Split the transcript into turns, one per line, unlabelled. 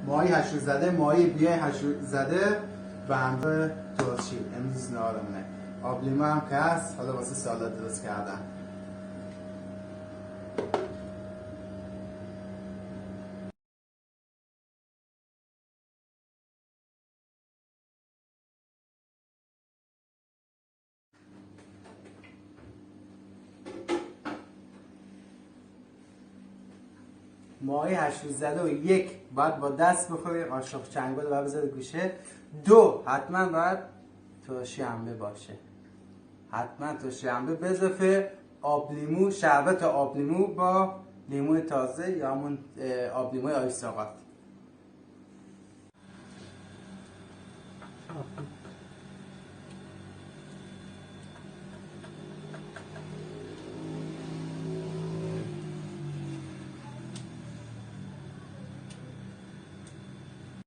ماهی هشو زده، ماهی بیای هشو زده و همراه ترشی. امروز نهارمونه. آب لیمو هم که هست، حالا واسه سالاد درست کردم. ماهی هشو زده و یک باید با دست بخوری، قاشق چنگال رو بذاره گوشه. دو حتما باید ترشی انبه باشه، حتما ترشی انبه به اضافه آب لیمو، شربت آب لیمو با لیمو تازه یا همون آب لیموی آیساقات.